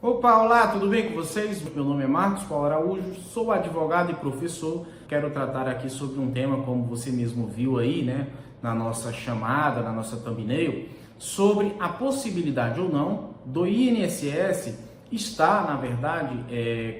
Opa, olá, tudo bem com vocês? Meu nome é Marcos Paulo Araújo, sou advogado e professor. Quero tratar aqui sobre um tema, como você mesmo viu aí, né, na nossa chamada, na nossa thumbnail, sobre a possibilidade ou não do INSS estar, na verdade,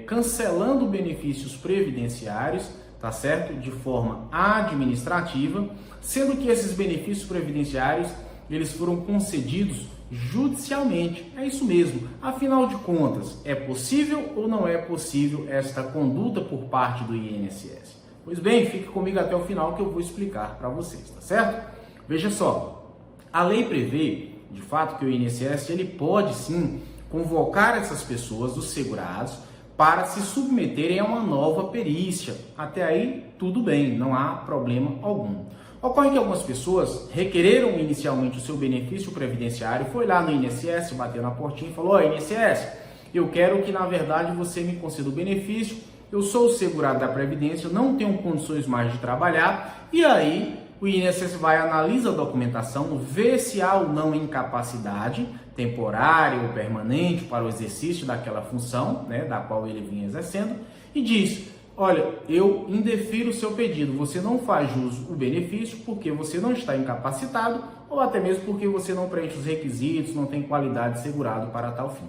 cancelando benefícios previdenciários, tá certo? De forma administrativa, sendo que esses benefícios previdenciários, eles foram concedidos judicialmente. É isso mesmo. Afinal de contas, é possível ou não é possível esta conduta por parte do INSS? Pois bem, fique comigo até o final que eu vou explicar para vocês, tá certo? Veja só, a lei prevê, de fato, que o INSS ele pode sim convocar essas pessoas, os segurados, para se submeterem a uma nova perícia. Até aí, tudo bem, não há problema algum. Ocorre que algumas pessoas requereram inicialmente o seu benefício previdenciário, foi lá no INSS, bateu na portinha e falou: ó, INSS, eu quero que na verdade você me conceda o benefício, eu sou o segurado da Previdência, não tenho condições mais de trabalhar. E aí o INSS vai, analisa a documentação, vê se há ou não incapacidade temporária ou permanente para o exercício daquela função, né, da qual ele vinha exercendo, e diz: olha, eu indefiro o seu pedido, você não faz jus o benefício porque você não está incapacitado ou até mesmo porque você não preenche os requisitos, não tem qualidade de segurado para tal fim.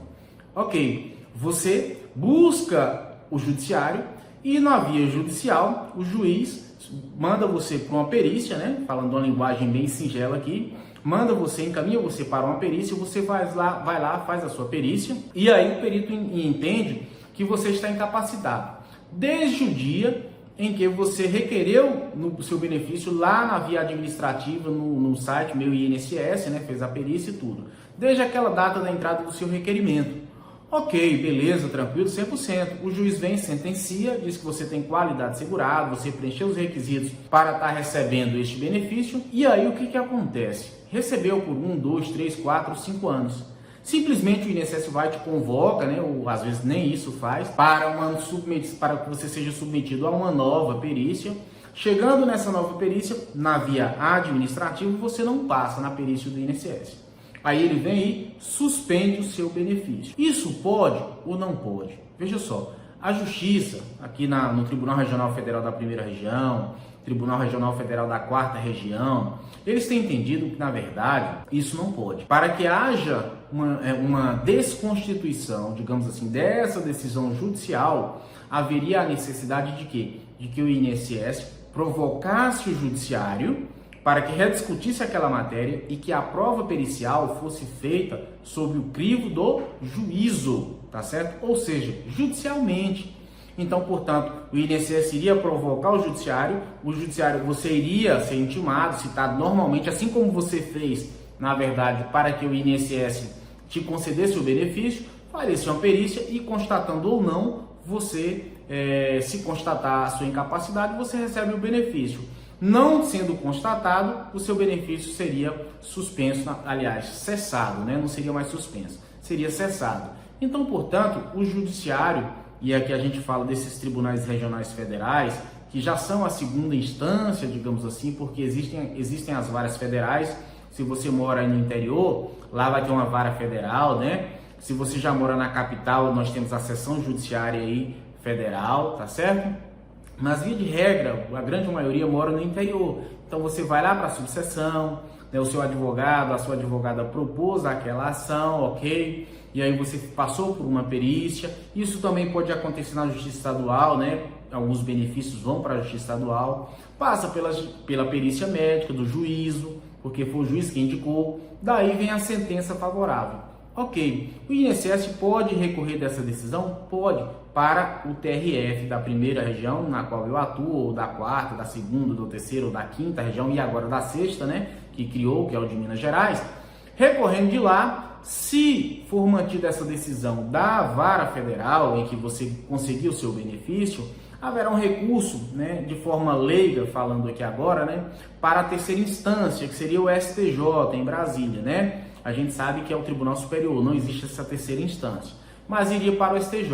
Ok, você busca o judiciário e na via judicial o juiz manda você para uma perícia, né? Falando uma linguagem bem singela aqui, manda você, encaminha você para uma perícia, você vai lá, faz a sua perícia e aí o perito entende que você está incapacitado. Desde o dia em que você requereu o seu benefício lá na via administrativa, no site meu INSS, né, fez a perícia e tudo. Desde aquela data da entrada do seu requerimento. Ok, beleza, tranquilo, 100%. O juiz vem, sentencia, diz que você tem qualidade de segurado, você preencheu os requisitos para estar recebendo este benefício. E aí o que acontece? Recebeu por 1, 2, 3, 4, 5 anos. Simplesmente o INSS vai te convoca, né, ou às vezes nem isso faz, para que você seja submetido a uma nova perícia. Chegando nessa nova perícia, na via administrativa, você não passa na perícia do INSS. Aí ele vem e suspende o seu benefício. Isso pode ou não pode? Veja só, a Justiça, aqui no Tribunal Regional Federal da Primeira Região, Tribunal Regional Federal da Quarta Região, eles têm entendido que, na verdade, isso não pode. Para que haja uma desconstituição, digamos assim, dessa decisão judicial, haveria a necessidade de quê? De que o INSS provocasse o judiciário para que rediscutisse aquela matéria e que a prova pericial fosse feita sob o crivo do juízo, tá certo? Ou seja, judicialmente. Então, portanto, o INSS iria provocar o judiciário você iria ser intimado, citado normalmente, assim como você fez, na verdade, para que o INSS te concedesse o benefício, faria-se uma perícia e, constatando ou não, você, se constatar a sua incapacidade, você recebe o benefício. Não sendo constatado, o seu benefício seria suspenso, aliás, cessado, né? Não seria mais suspenso, seria cessado. Então, portanto, o judiciário, e aqui a gente fala desses tribunais regionais federais, que já são a segunda instância, digamos assim, porque existem as varas federais. Se você mora aí no interior, lá vai ter uma vara federal, né? Se você já mora na capital, nós temos a seção judiciária aí federal, tá certo? Mas, via de regra, a grande maioria mora no interior. Então, você vai lá para a subseção, né, o seu advogado, a sua advogada propôs aquela ação, ok? E aí você passou por uma perícia. Isso também pode acontecer na Justiça Estadual, né? Alguns benefícios vão para a Justiça Estadual. Passa pela perícia médica, do juízo, porque foi o juiz que indicou. Daí vem a sentença favorável. Ok, o INSS pode recorrer dessa decisão? Pode, para o TRF da primeira região, na qual eu atuo, ou da quarta, da segunda, da terceira, ou da quinta região, e agora da sexta, né, que criou, que é o de Minas Gerais. Recorrendo de lá, se for mantida essa decisão da vara federal, em que você conseguiu o seu benefício, haverá um recurso, né, de forma leiga, falando aqui agora, né, para a terceira instância, que seria o STJ, em Brasília, né? A gente sabe que é o Tribunal Superior, não existe essa terceira instância, mas iria para o STJ.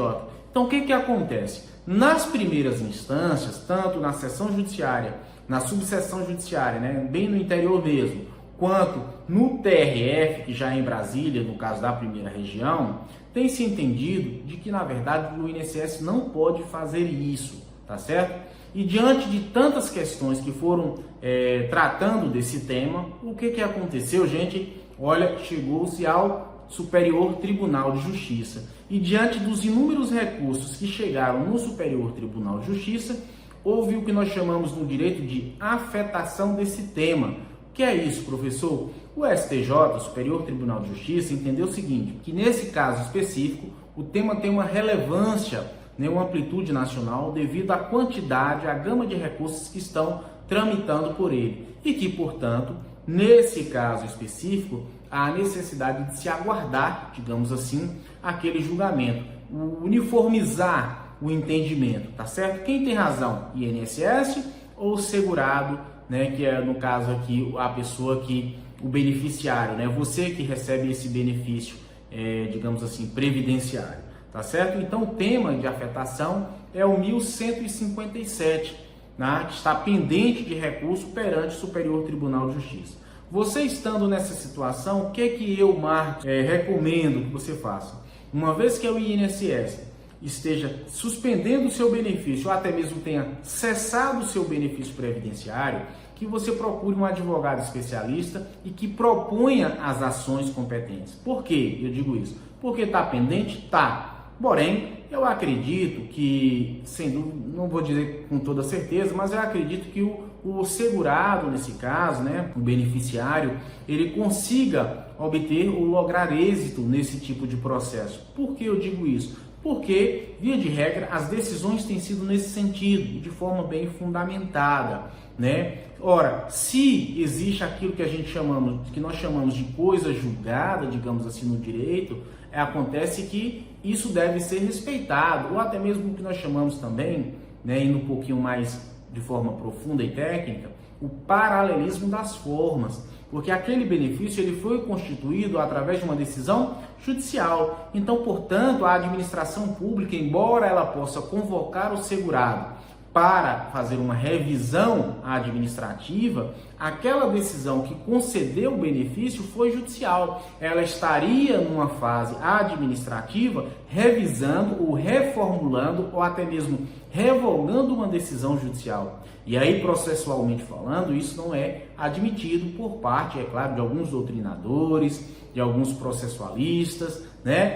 Então, o que acontece? Nas primeiras instâncias, tanto na seção judiciária, na subseção judiciária, né, bem no interior mesmo, quanto no TRF, que já é em Brasília, no caso da primeira região, tem se entendido de que, na verdade, o INSS não pode fazer isso, tá certo? E diante de tantas questões que foram tratando desse tema, o que aconteceu, gente? Olha, chegou-se ao Superior Tribunal de Justiça. E diante dos inúmeros recursos que chegaram no Superior Tribunal de Justiça, houve o que nós chamamos no direito de afetação desse tema. O que é isso, professor? O STJ, Superior Tribunal de Justiça, entendeu o seguinte, que nesse caso específico, o tema tem uma relevância, uma amplitude nacional devido à quantidade, à gama de recursos que estão tramitando por ele. E que, portanto, nesse caso específico, há necessidade de se aguardar, digamos assim, aquele julgamento, uniformizar o entendimento, tá certo? Quem tem razão, INSS ou segurado, que é no caso aqui a pessoa que, o beneficiário, você que recebe esse benefício, digamos assim, previdenciário, tá certo? Então o tema de afetação é o 1157, que está pendente de recurso perante o Superior Tribunal de Justiça. Você estando nessa situação, o que eu, Marcos, recomendo que você faça? Uma vez que o INSS esteja suspendendo o seu benefício ou até mesmo tenha cessado o seu benefício previdenciário, que você procure um advogado especialista e que proponha as ações competentes. Por que eu digo isso? Porque está pendente? Tá. Porém, eu acredito que, sem dúvida, não vou dizer com toda certeza, mas eu acredito que o segurado, nesse caso, o beneficiário, ele consiga obter ou lograr êxito nesse tipo de processo. Por que eu digo isso? Porque, via de regra, as decisões têm sido nesse sentido, de forma bem fundamentada, Ora, se existe aquilo que nós chamamos de coisa julgada, digamos assim, no direito, acontece que isso deve ser respeitado, ou até mesmo o que nós chamamos também, indo um pouquinho mais de forma profunda e técnica, o paralelismo das formas, porque aquele benefício ele foi constituído através de uma decisão judicial. Então, portanto, a administração pública, embora ela possa convocar o segurado para fazer uma revisão administrativa, aquela decisão que concedeu o benefício foi judicial. Ela estaria numa fase administrativa revisando ou reformulando ou até mesmo revogando uma decisão judicial. E aí, processualmente falando, isso não é admitido por parte, é claro, de alguns doutrinadores, de alguns processualistas,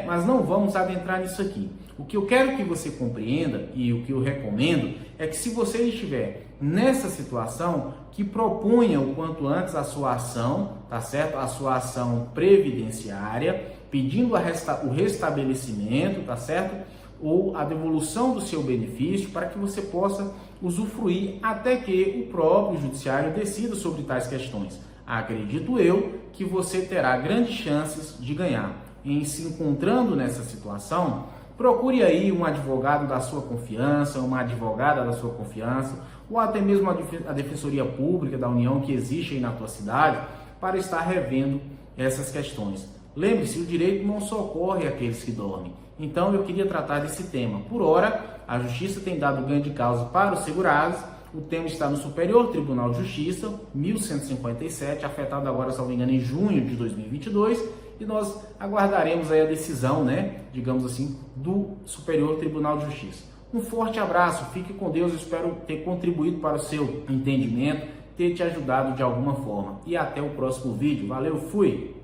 Mas não vamos adentrar nisso aqui. O que eu quero que você compreenda e o que eu recomendo é que se você estiver nessa situação, que proponha o quanto antes a sua ação, tá certo? A sua ação previdenciária, pedindo o restabelecimento, tá certo? Ou a devolução do seu benefício para que você possa usufruir até que o próprio judiciário decida sobre tais questões. Acredito eu que você terá grandes chances de ganhar. Em se encontrando nessa situação, procure aí um advogado da sua confiança, uma advogada da sua confiança, ou até mesmo a Defensoria Pública da União que existe aí na tua cidade, para estar revendo essas questões. Lembre-se, o direito não socorre aqueles que dormem. Então eu queria tratar desse tema. Por hora, a Justiça tem dado ganho de causa para os segurados. O tema está no Superior Tribunal de Justiça, 1157, afetado agora, se não me engano, em junho de 2022. E nós aguardaremos aí a decisão, digamos assim, do Superior Tribunal de Justiça. Um forte abraço, fique com Deus, eu espero ter contribuído para o seu entendimento, ter te ajudado de alguma forma. E até o próximo vídeo. Valeu, fui!